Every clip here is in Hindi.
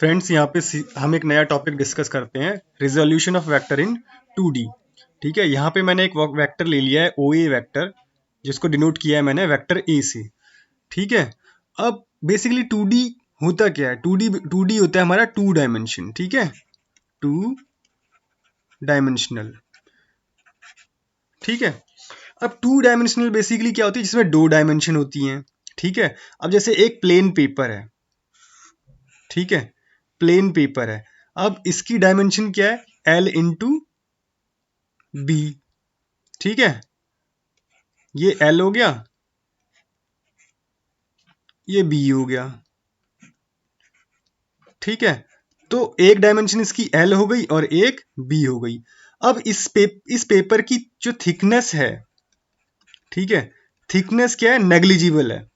फ्रेंड्स, यहाँ पे हम एक नया टॉपिक डिस्कस करते हैं, resolution of vector in 2D। ठीक है, यहाँ पे मैंने एक वेक्टर ले लिया है ओ ए वेक्टर, जिसको डिनोट किया है मैंने वेक्टर ए से। ठीक है, अब बेसिकली 2D होता क्या है? 2D होता है हमारा 2 डायमेंशन। ठीक है, 2 डायमेंशनल। ठीक है, अब 2 डायमेंशनल बेसिकली क्या होती है? जिसमें 2 डायमेंशन होती हैं। ठीक है, अब जैसे एक प्लेन पेपर है। ठीक है, प्लेन पेपर है। अब इसकी डायमेंशन क्या है? L into B। ठीक है, ये L हो गया, ये B हो गया। ठीक है, तो एक डायमेंशन इसकी L हो गई और एक B हो गई। अब इस पेपर की जो थिकनेस है, ठीक है, थिकनेस क्या है? नेग्लिजिबल है।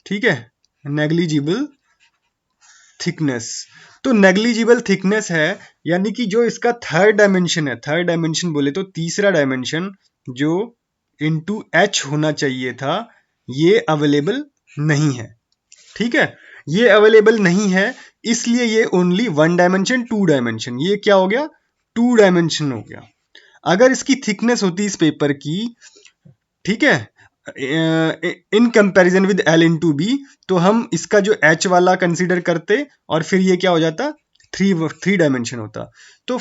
ठीक है, नेग्लिजिबल थिकनेस। तो नेग्लिजिबल थिकनेस है, यानी कि जो इसका थर्ड डायमेंशन है, थर्ड डायमेंशन बोले तो तीसरा डायमेंशन जो इनटू एच होना चाहिए था, ये अवेलेबल नहीं है। ठीक है, ये अवेलेबल नहीं है, इसलिए ये ओनली 1 डायमेंशन 2 डायमेंशन, ये क्या हो गया? 2 डायमेंशन हो गया। अगर इसकी थिकनेस होती इस पेपर की, ठीक है, in comparison with L into B, तो हम इसका जो H वाला कंसीडर करते और फिर ये क्या हो जाता? थ्री डायमेंशन होता। तो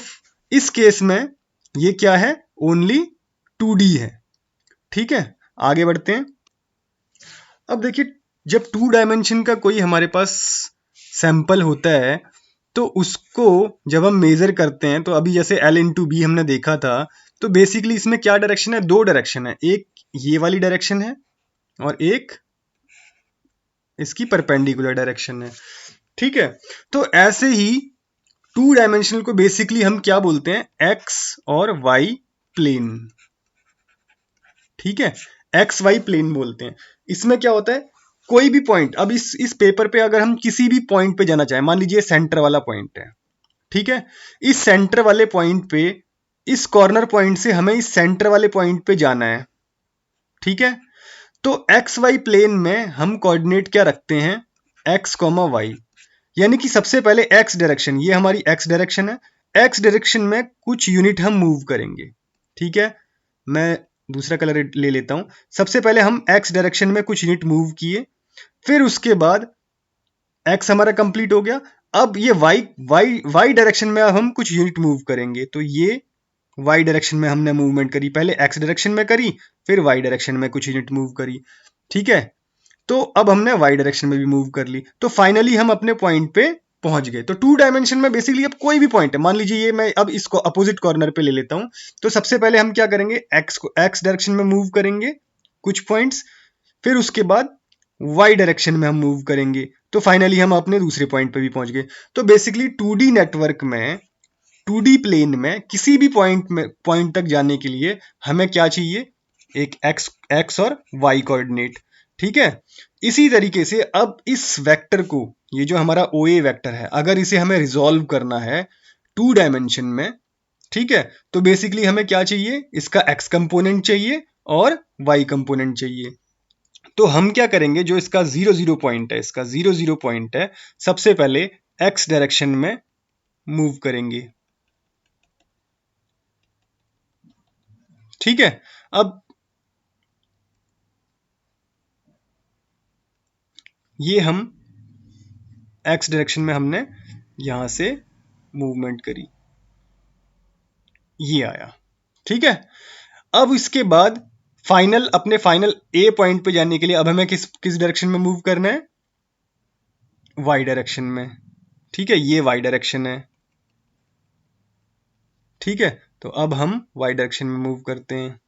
इस केस में ये क्या है? ओनली 2D है। ठीक है, आगे बढ़ते हैं। अब देखिए, जब 2 डायमेंशन का कोई हमारे पास सैंपल होता है, तो उसको जब हम मेजर करते हैं, तो अभी जैसे L इंटू बी हमने देखा था, तो बेसिकली इसमें क्या डायरेक्शन है? 2 डायरेक्शन है, एक ये वाली डायरेक्शन है और एक इसकी परपेंडिकुलर डायरेक्शन है। ठीक है, तो ऐसे ही 2 डायमेंशनल को बेसिकली हम क्या बोलते हैं? एक्स और वाई प्लेन। ठीक है, एक्स वाई प्लेन बोलते हैं। इसमें क्या होता है? कोई भी पॉइंट, अब इस पेपर पे अगर हम किसी भी पॉइंट पे जाना चाहें, मान लीजिए सेंटर वाला पॉइंट है। ठीक है, इस सेंटर वाले पॉइंट पे, इस कॉर्नर पॉइंट से हमें इस सेंटर वाले पॉइंट पे जाना है। ठीक है, तो एक्स वाई प्लेन में हम कोऑर्डिनेट क्या रखते हैं? एक्स कॉमा वाई, यानी कि सबसे पहले एक्स डायरेक्शन, ये हमारी एक्स डायरेक्शन है। एक्स डायरेक्शन में कुछ यूनिट हम मूव करेंगे। ठीक है, मैं दूसरा कलर ले लेता हूं। सबसे पहले हम एक्स डायरेक्शन में कुछ यूनिट मूव किए, फिर उसके बाद एक्स हमारा कंप्लीट हो गया। अब ये वाई डायरेक्शन में अब हम कुछ यूनिट मूव करेंगे, तो ये वाई डायरेक्शन में हमने मूवमेंट करी, पहले एक्स डायरेक्शन में करी, फिर वाई डायरेक्शन में कुछ यूनिट मूव करी। ठीक है, तो अब हमने वाई डायरेक्शन में भी मूव कर ली, तो फाइनली हम अपने पॉइंट पे पहुंच गए। तो 2 डायमेंशन में बेसिकली अब कोई भी पॉइंट है, मान लीजिए ये मैं अब इसको अपोजिट कॉर्नर पे ले लेता हूं, तो सबसे पहले हम क्या करेंगे? एक्स को एक्स डायरेक्शन में मूव करेंगे कुछ पॉइंट्स, फिर उसके बाद वाई डायरेक्शन में हम मूव करेंगे, तो फाइनली हम अपने दूसरे पॉइंट पे भी पहुंच गए। तो बेसिकली 2D नेटवर्क में, 2D प्लेन में किसी भी पॉइंट तक जाने के लिए हमें क्या चाहिए? एक एक्स और वाई कोऑर्डिनेट। ठीक है, इसी तरीके से अब इस वेक्टर को, ये जो हमारा ओ ए वेक्टर है, अगर इसे हमें रिजॉल्व करना है 2 डायमेंशन में, ठीक है, तो बेसिकली हमें क्या चाहिए? इसका एक्स कंपोनेंट चाहिए और वाई कंपोनेंट चाहिए। तो हम क्या करेंगे? जो इसका 0 0 पॉइंट है, इसका 0 0 पॉइंट है, सबसे पहले एक्स डायरेक्शन में मूव करेंगे। ठीक है, अब ये हम एक्स डायरेक्शन में हमने यहां से मूवमेंट करी, ये आया। ठीक है, अब इसके बाद अपने फाइनल ए पॉइंट पे जाने के लिए अब हमें किस किस डायरेक्शन में मूव करना है? वाई डायरेक्शन में। ठीक है, ये वाई डायरेक्शन है। ठीक है, तो अब हम वाई डायरेक्शन में मूव करते हैं।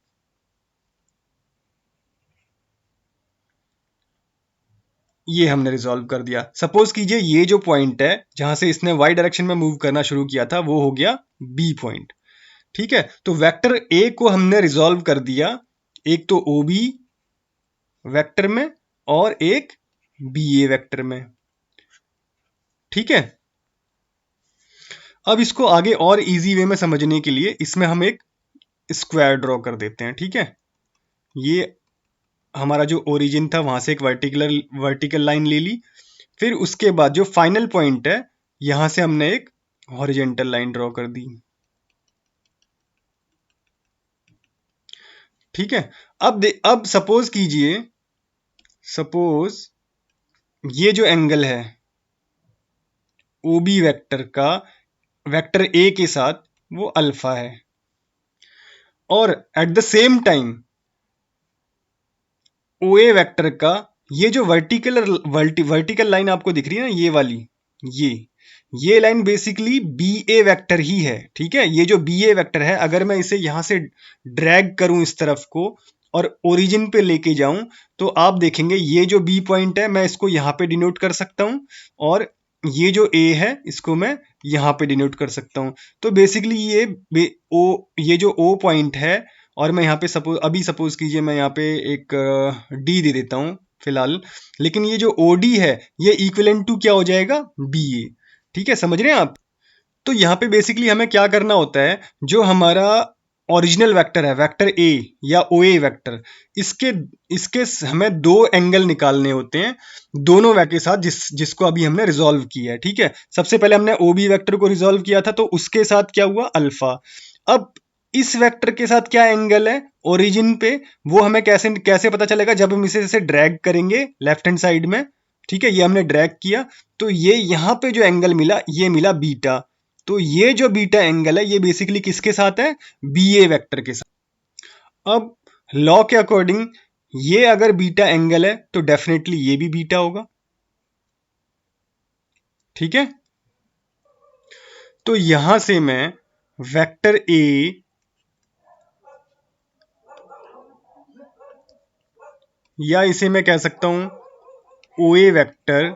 ये हमने रिजॉल्व कर दिया। सपोज कीजिए ये जो पॉइंट है जहां से इसने वाई डायरेक्शन में मूव करना शुरू किया था, वो हो गया बी पॉइंट। ठीक है, तो वेक्टर ए को हमने रिजॉल्व कर दिया, एक तो ओ बी वेक्टर में और एक बी ए वेक्टर में। ठीक है, अब इसको आगे और इजी वे में समझने के लिए इसमें हम एक स्क्वायर ड्रॉ कर देते हैं। ठीक है, ये हमारा जो ओरिजिन था वहां से एक वर्टिकल लाइन ले ली, फिर उसके बाद जो फाइनल पॉइंट है, यहां से हमने एक हॉरिजेंटल लाइन ड्रॉ कर दी। ठीक है। अब सपोज कीजिए, सपोज ये जो एंगल है ओ बी वेक्टर का वेक्टर ए के साथ वो अल्फा है, और at the same time O A vector का ये जो वर्टिकल लाइन आपको दिख रही है ना, ये वाली, ये line basically B A vector ही है। ठीक है, ये जो बी ए वेक्टर है, अगर मैं इसे यहां से ड्रैग करूं इस तरफ को और ओरिजिन पे लेके जाऊं, तो आप देखेंगे ये जो बी पॉइंट है मैं इसको यहां पे डिनोट कर सकता हूं, और ये जो ए है इसको मैं यहां पे डिनोट कर सकता हूं। तो बेसिकली ये जो ओ पॉइंट है, और मैं यहाँ पे सपोज कीजिए मैं यहाँ पे एक डी दे देता हूँ फिलहाल, लेकिन ये जो ओ डी है ये इक्विवेलेंट टू क्या हो जाएगा, बी ए। ठीक है, समझ रहे हैं आप? तो यहाँ पे बेसिकली हमें क्या करना होता है, जो हमारा ओरिजिनल वेक्टर है, वेक्टर ए या ओ ए वेक्टर, इसके इसके हमें दो एंगल निकालने होते हैं दोनों वेक्टर के साथ, जिसको अभी हमने रिजॉल्व किया है। ठीक है, सबसे पहले हमने ओ बी वेक्टर को रिजॉल्व किया था, तो उसके साथ क्या हुआ, अल्फा। अब इस वेक्टर के साथ क्या एंगल है ओरिजिन पे, वो हमें कैसे कैसे पता चलेगा, जब हम इसे ड्रैग करेंगे लेफ्ट हैंड साइड में। ठीक है, ये हमने ड्रैग किया, तो ये यहां पे जो एंगल मिला ये मिला बीटा। तो ये जो बीटा एंगल है ये बेसिकली किसके साथ है, बी ए वेक्टर के साथ। अब लॉ के अकॉर्डिंग ये अगर बीटा एंगल है तो डेफिनेटली ये भी बीटा होगा। ठीक है, तो यहां से मैं वेक्टर ए या इसे मैं कह सकता हूं O A vector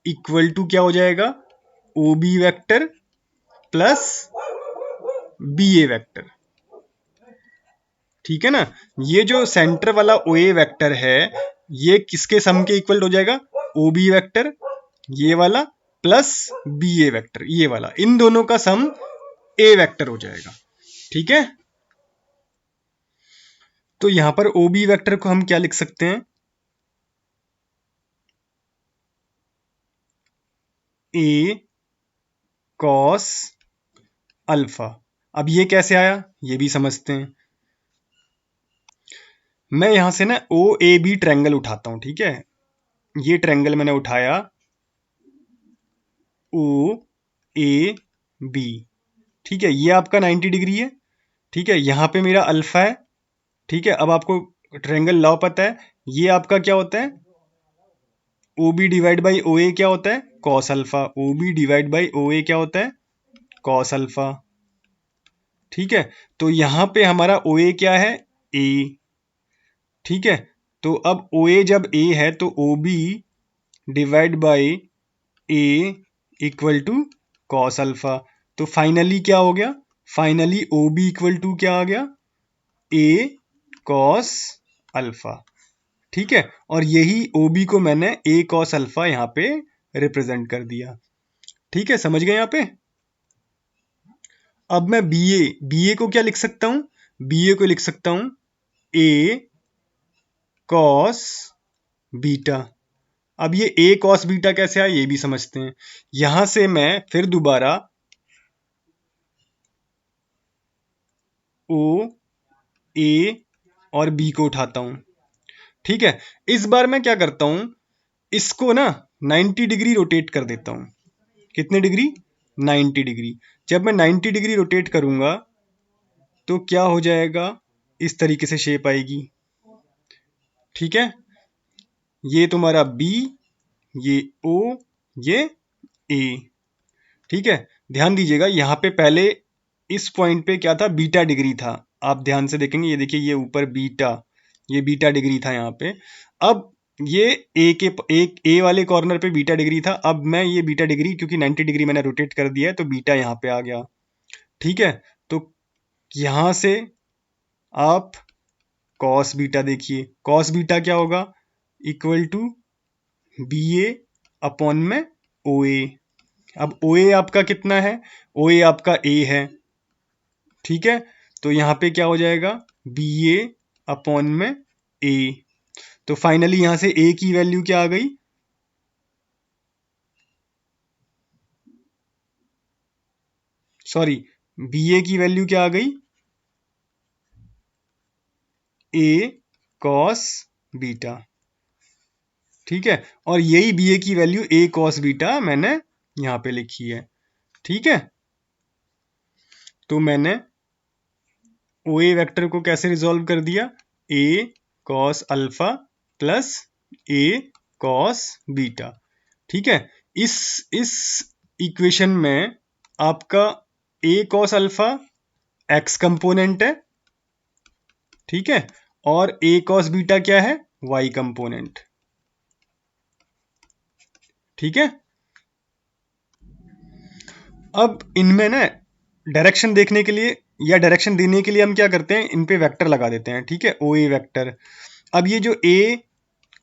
equal to क्या हो जाएगा, O B vector plus B A vector. ठीक है ना, ये जो सेंटर वाला ओ ए वेक्टर है ये किसके सम के इक्वल हो जाएगा, ओ बी वेक्टर ये वाला प्लस बी ए वेक्टर ये वाला, इन दोनों का सम ए वेक्टर हो जाएगा। ठीक है, तो यहां पर ओ बी वेक्टर को हम क्या लिख सकते हैं, ए कॉस अल्फा। अब ये कैसे आया ये भी समझते हैं। मैं यहां से ना ओ ए बी ट्रायंगल उठाता हूं। ठीक है, ये ट्रायंगल मैंने उठाया ओ ए बी। ठीक है, ये आपका 90 डिग्री है। ठीक है, यहां पे मेरा अल्फा है। ठीक है, अब आपको ट्रायंगल लॉ पता है, ये आपका क्या होता है, O B divide by O A क्या होता है, cos alpha. O B divide by O A क्या होता है, कॉस अल्फा। ठीक है, तो यहां पे हमारा ओ ए क्या है, ए। ठीक है, तो अब ओ ए जब ए है तो O B divide by A equal to cos alpha. तो फाइनली क्या हो गया, finally O B equal to क्या आ गया, ए कॉस अल्फा। ठीक है, और यही ओ बी को मैंने ए कॉस अल्फा यहां पे रिप्रेजेंट कर दिया। ठीक है, समझ गए यहां पे? अब मैं बी ए को क्या लिख सकता हूं, बी ए को लिख सकता हूं ए कॉस बीटा। अब ये ए कॉस बीटा कैसे आया ये भी समझते हैं। यहां से मैं फिर दोबारा ओ ए और बी को उठाता हूं। ठीक है, इस बार मैं क्या करता हूं, इसको ना 90 डिग्री रोटेट कर देता हूं। कितने डिग्री, 90 डिग्री। जब मैं 90 डिग्री रोटेट करूंगा तो क्या हो जाएगा, इस तरीके से शेप आएगी। ठीक है, ये तुम्हारा बी, ये ओ, ये ए। ठीक है, ध्यान दीजिएगा यहां पे पहले इस पॉइंट पे क्या था, बीटा डिग्री था। आप ध्यान से देखेंगे, ये देखिए ये ऊपर बीटा, ये बीटा डिग्री था यहाँ पे। अब ये एक ए वाले कॉर्नर पे बीटा डिग्री था, अब मैं ये बीटा डिग्री क्योंकि 90 डिग्री मैंने रोटेट कर दिया है तो बीटा यहाँ पे आ गया। ठीक है, तो यहां से आप कॉस बीटा देखिए, कॉस बीटा क्या होगा, equal to B A upon में ओ ए। अब ओ ए आपका कितना है, ओ ए आपका ए है। ठीक है, तो यहां पे क्या हो जाएगा, बी ए अपॉन में ए। तो फाइनली यहां से ए की वैल्यू क्या आ गई, सॉरी, बी ए की वैल्यू क्या आ गई, ए कॉस बीटा, ठीक है। और यही बी ए की वैल्यू ए कॉस बीटा मैंने यहां पे लिखी है, ठीक है। तो मैंने ओ ए वेक्टर को कैसे रिजॉल्व कर दिया, ए कॉस अल्फा प्लस ए कॉस बीटा, ठीक है। इस इक्वेशन में आपका ए कॉस अल्फा एक्स कंपोनेंट है, ठीक है, और ए कॉस बीटा क्या है, वाई कंपोनेंट, ठीक है। अब इनमें ना डायरेक्शन देखने के लिए या डायरेक्शन देने के लिए हम क्या करते हैं, इन पे वेक्टर लगा देते हैं, ठीक है, ओ ए वेक्टर। अब ये जो ए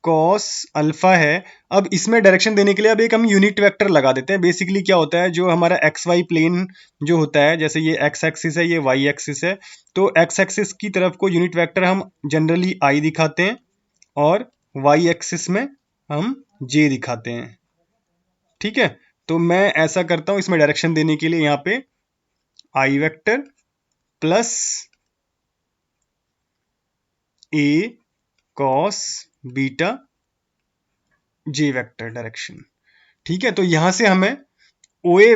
कॉस अल्फा है, अब इसमें डायरेक्शन देने के लिए अब एक हम यूनिट वेक्टर लगा देते हैं। बेसिकली क्या होता है, जो हमारा एक्स वाई प्लेन जो होता है, जैसे ये एक्स एक्सिस है, ये वाई एक्सिस है, तो एक्स एक्सिस की तरफ को यूनिट वेक्टर हम जनरली आई दिखाते हैं और वाई एक्सिस में हम जे दिखाते हैं, ठीक है। तो मैं ऐसा करता हूं इसमें डायरेक्शन देने के लिए, यहां पे आई वेक्टर प्लस ए कॉस बीटा जे वेक्टर डायरेक्शन, ठीक है। तो यहां से हमें ओ ए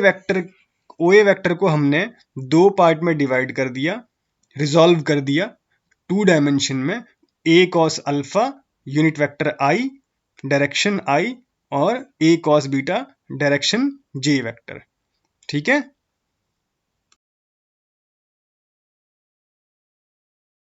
वेक्टर को हमने दो पार्ट में डिवाइड कर दिया, रिजॉल्व कर दिया टू डायमेंशन में, A cos alpha unit vector I direction I और A cos beta direction J vector, ठीक है।